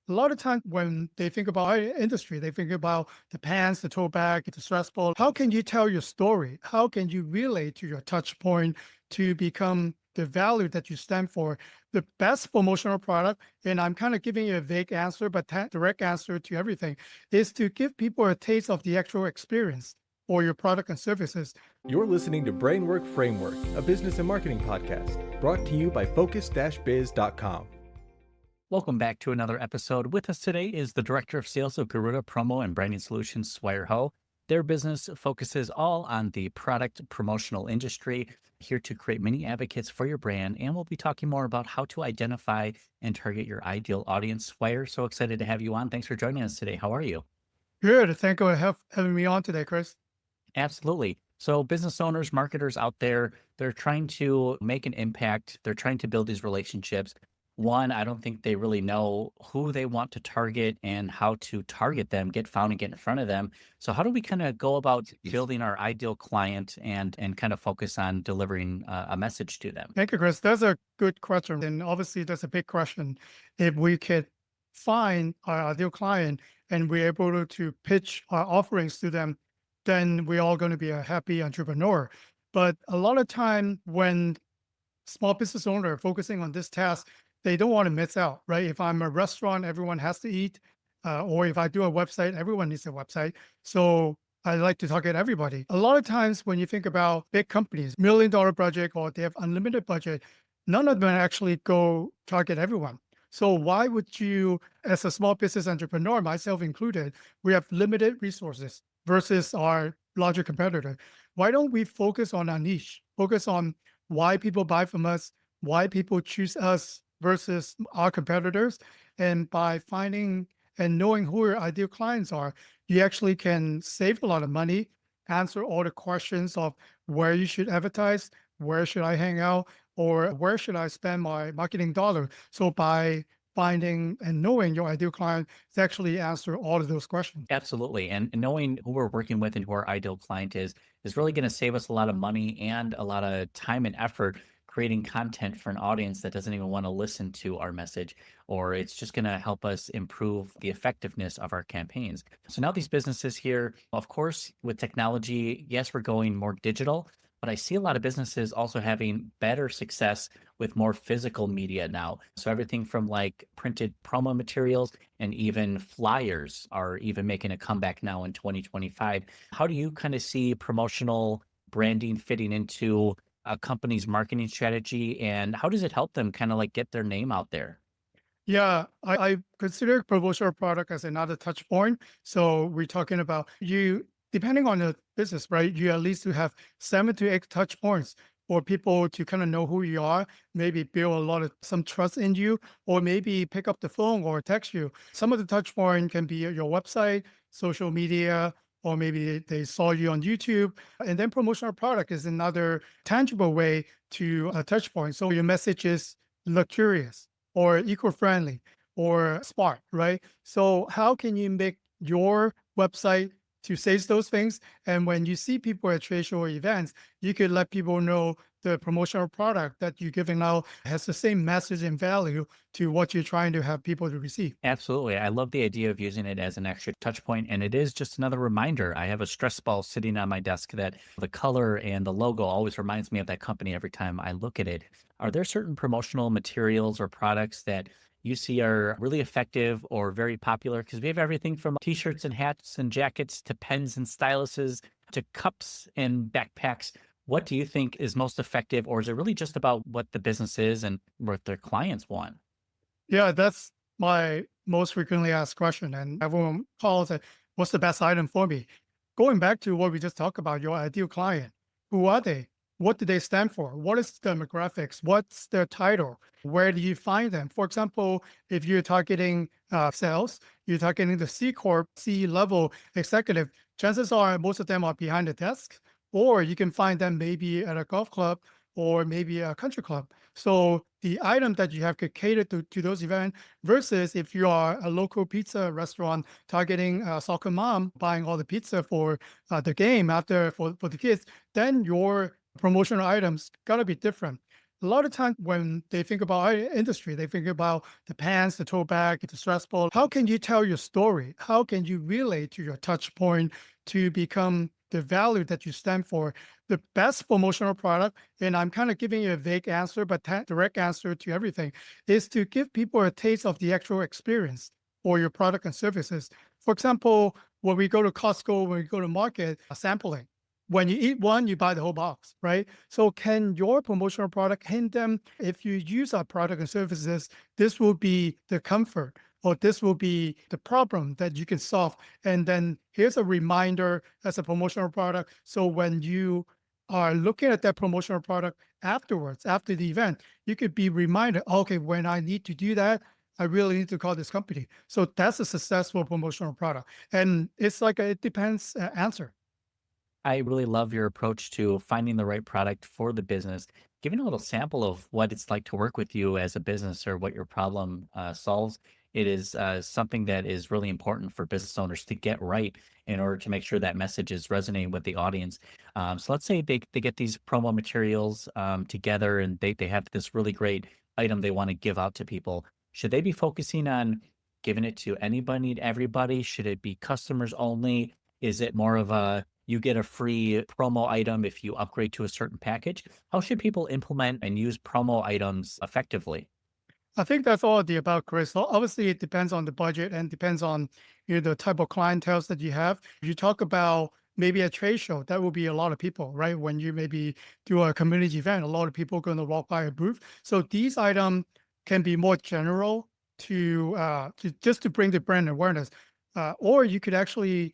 A lot of times when they think about our industry, they think about the pants, the tote bag, the stress ball. How can you tell your story? How can you relate to your touch point to become the value that you stand for? The best promotional product, and I'm kind of giving you a vague answer, but direct answer to everything, is to give people a taste of the actual experience or your product and services. You're listening to Brainwork Framework, a business and marketing podcast brought to you by focus-biz.com. Welcome back to another episode. With us today is the Director of Sales of Garuda Promo and Branding Solutions, Swire Ho. Their business focuses all on the product promotional industry, here to create many advocates for your brand. And we'll be talking more about how to identify and target your ideal audience. Swire, so excited to have you on. Thanks for joining us today. How are you? Good. Thank you for having me on today, Chris. Absolutely. So business owners, marketers out there, they're trying to make an impact. They're trying to build these relationships. One, I don't think they really know who they want to target and how to target them, get found and get in front of them. So how do we kind of go about building our ideal client and kind of focus on delivering a message to them? Thank you, Chris. That's a good question. And obviously, that's a big question. If we could find our ideal client and we're able to pitch our offerings to them, then we're all going to be a happy entrepreneur. But a lot of time when small business owner are focusing on this task, they don't want to miss out, right? If I'm a restaurant, everyone has to eat. Or if I do a website, everyone needs a website. So I like to target everybody. A lot of times when you think about big companies, $1 million budget, or they have unlimited budget, none of them actually go target everyone. So why would you, as a small business entrepreneur, myself included, we have limited resources versus our larger competitor. Why don't we focus on our niche, focus on why people buy from us, why people choose us versus our competitors? And by finding and knowing who your ideal clients are, you actually can save a lot of money, answer all the questions of where you should advertise, where should I hang out, or where should I spend my marketing dollar? So by finding and knowing your ideal client to actually answer all of those questions. Absolutely. And knowing who we're working with and who our ideal client is really going to save us a lot of money and a lot of time and effort creating content for an audience that doesn't even want to listen to our message, or it's just going to help us improve the effectiveness of our campaigns. So now these businesses here, of course, with technology, yes, we're going more digital, but I see a lot of businesses also having better success with more physical media now. So everything from like printed promo materials and even flyers are even making a comeback now in 2025. How do you kind of see promotional branding fitting into a company's marketing strategy, and how does it help them kind of like get their name out there? Yeah, I consider promotional product as another touch point. So we're talking about you, depending on the business, right? You at least to have 7 to 8 touch points for people to kind of know who you are, maybe build a lot of some trust in you, or maybe pick up the phone or text you. Some of the touch point can be your website, social media, or maybe they saw you on YouTube. And then promotional product is another tangible way to a touch point. So your message is luxurious or eco-friendly or smart, right? So how can you make your website to say those things? And when you see people at trade show or events, you could let people know the promotional product that you're giving out has the same message and value to what you're trying to have people to receive. Absolutely. I love the idea of using it as an extra touch point. And it is just another reminder. I have a stress ball sitting on my desk that the color and the logo always reminds me of that company every time I look at it. Are there certain promotional materials or products that you see are really effective or very popular? Because we have everything from t-shirts and hats and jackets to pens and styluses to cups and backpacks. What do you think is most effective, or is it really just about what the business is and what their clients want? Yeah, that's my most frequently asked question. And everyone calls it, what's the best item for me? Going back to what we just talked about, your ideal client, who are they? What do they stand for? What is the demographics? What's their title? Where do you find them? For example, if you're targeting sales, you're targeting the C Corp, C level executive, chances are most of them are behind the desk, or you can find them maybe at a golf club or maybe a country club. So the item that you have could cater to those events versus if you are a local pizza restaurant targeting a soccer mom buying all the pizza for the game after for the kids, then your promotional items gotta be different. A lot of times when they think about our industry, they think about the pants, the tote bag, the stress ball. How can you tell your story? How can you relate to your touch point to become the value that you stand for? The best promotional product, and I'm kind of giving you a vague answer, but direct answer to everything, is to give people a taste of the actual experience or your product and services. For example, when we go to Costco, when we go to market, sampling. When you eat one, you buy the whole box, right? So can your promotional product hint them, if you use our product and services, this will be the comfort or this will be the problem that you can solve. And then here's a reminder as a promotional product. So when you are looking at that promotional product afterwards, after the event, you could be reminded, okay, when I need to do that, I really need to call this company. So that's a successful promotional product. And it's like a it depends answer. I really love your approach to finding the right product for the business. Giving a little sample of what it's like to work with you as a business or what your problem solves. It is something that is really important for business owners to get right in order to make sure that message is resonating with the audience. So let's say they get these promo materials together and they have this really great item they want to give out to people. Should they be focusing on giving it to anybody and everybody? Should it be customers only? Is it more of a you get a free promo item if you upgrade to a certain package? How should people implement and use promo items effectively? I think that's all of the above, Chris. Obviously, it depends on the budget and depends on the type of clientele that you have. If you talk about maybe a trade show, that will be a lot of people, right? When you maybe do a community event, a lot of people are going to walk by a booth. So these items can be more general to just to bring the brand awareness, or you could actually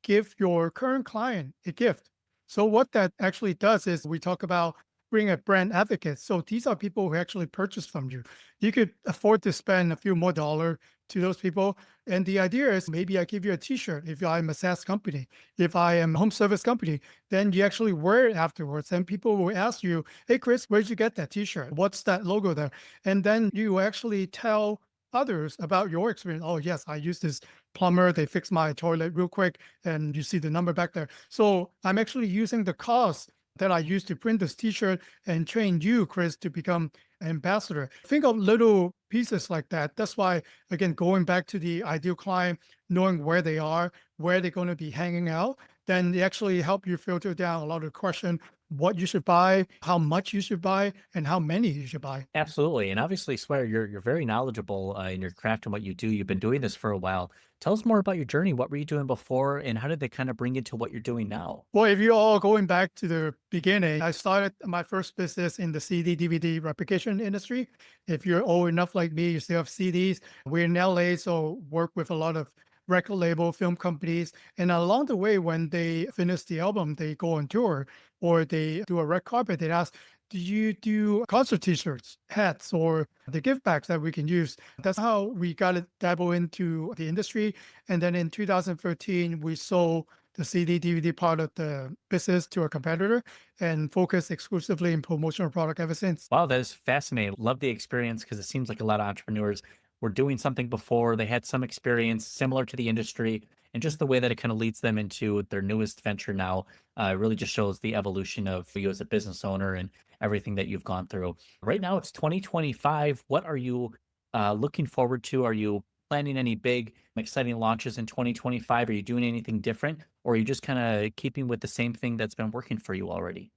give your current client a gift. So what that actually does is we talk about bring a brand advocate. So these are people who actually purchase from you. You could afford to spend a few more dollars to those people. And the idea is maybe I give you a t-shirt if I'm a SaaS company. If I am a home service company, then you actually wear it afterwards. And people will ask you, hey, Chris, where'd you get that t-shirt? What's that logo there? And then you actually tell others about your experience. Oh, yes, I use this plumber. They fixed my toilet real quick. And you see the number back there. So I'm actually using the cost that I used to print this t-shirt and train you, Chris, to become an ambassador. Think of little pieces like that. That's why, again, going back to the ideal client, knowing where they are, where they're going to be hanging out, then they actually help you filter down a lot of question, what you should buy, how much you should buy, and how many you should buy. Absolutely. And obviously, Swear, you're very knowledgeable in your craft and what you do. You've been doing this for a while. Tell us more about your journey. What were you doing before, and how did they kind of bring you to what you're doing now? Well, if you're all going back to the beginning, I started my first business in the CD, DVD replication industry. If you're old enough like me, you still have CDs. We're in LA, so work with a lot of record label film companies. And along the way, when they finish the album, they go on tour or they do a red carpet, they ask, do you do concert t-shirts, hats, or the gift bags that we can use? That's how we got to dabble into the industry. And then in 2013, we sold the CD DVD part of the business to a competitor and focus exclusively in promotional product ever since. Wow, that is fascinating. Love the experience because it seems like a lot of entrepreneurs were doing something before. They had some experience similar to the industry, and just the way that it kind of leads them into their newest venture now really just shows the evolution of you as a business owner and everything that you've gone through. Right now, it's 2025. What are you looking forward to? Are you planning any big, exciting launches in 2025? Are you doing anything different, or are you just kind of keeping with the same thing that's been working for you already?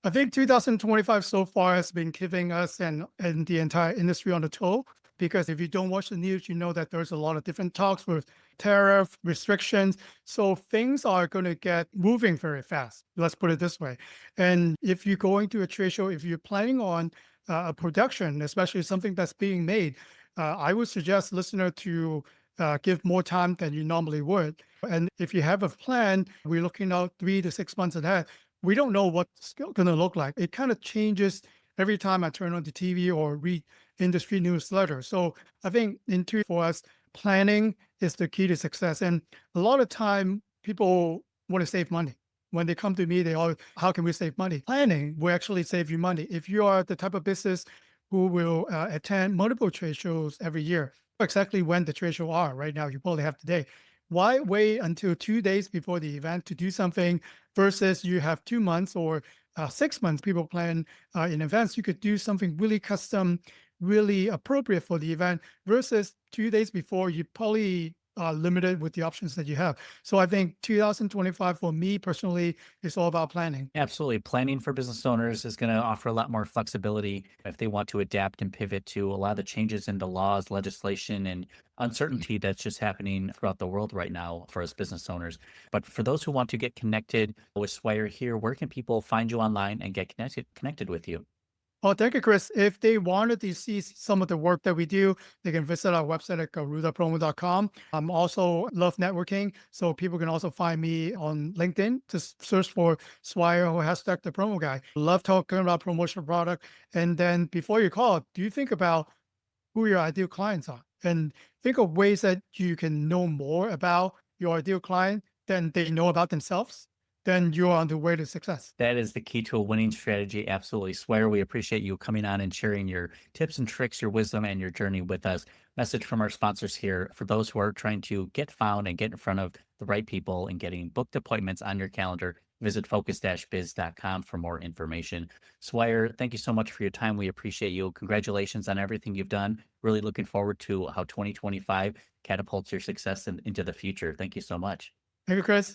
I think 2025 so far has been giving us and the entire industry on the toe. Because if you don't watch the news, you know that there's a lot of different talks with tariff restrictions. So things are going to get moving very fast. Let's put it this way. And if you're going to a trade show, if you're planning on a production, especially something that's being made, I would suggest listener to give more time than you normally would. And if you have a plan, we're looking out 3 to 6 months ahead. We don't know what's going to look like. It kind of changes every time I turn on the TV or read industry newsletter. So I think for us, planning is the key to success. And a lot of time people want to save money. When they come to me, they always, how can we save money? Planning will actually save you money. If you are the type of business who will attend multiple trade shows every year, exactly when the trade show are right now, you probably have today. Why wait until 2 days before the event to do something versus you have 2 months or 6 months, people plan in advance. You could do something really custom, really appropriate for the event versus 2 days before, you probably are limited with the options that you have. So I think 2025 for me personally is all about planning. Absolutely. Planning for business owners is going to offer a lot more flexibility if they want to adapt and pivot to a lot of the changes in the laws, legislation, and uncertainty that's just happening throughout the world right now for us business owners. But for those who want to get connected with Swire here, where can people find you online and get connected with you? Oh, thank you, Chris. If they wanted to see some of the work that we do, they can visit our website at garudapromo.com. I'm also love networking, so people can also find me on LinkedIn. Just search for Swire or hashtag the promo guy. Love talking about promotional product. And then before you call, do you think about who your ideal clients are and think of ways that you can know more about your ideal client than they know about themselves? Then you're on the way to success. That is the key to a winning strategy. Absolutely. Swear, we appreciate you coming on and sharing your tips and tricks, your wisdom, and your journey with us. Message from our sponsors here for those who are trying to get found and get in front of the right people and getting booked appointments on your calendar. Visit focus-biz.com for more information. Swire, thank you so much for your time. We appreciate you. Congratulations on everything you've done. Really looking forward to how 2025 catapults your success into the future. Thank you so much. Thank you, Chris.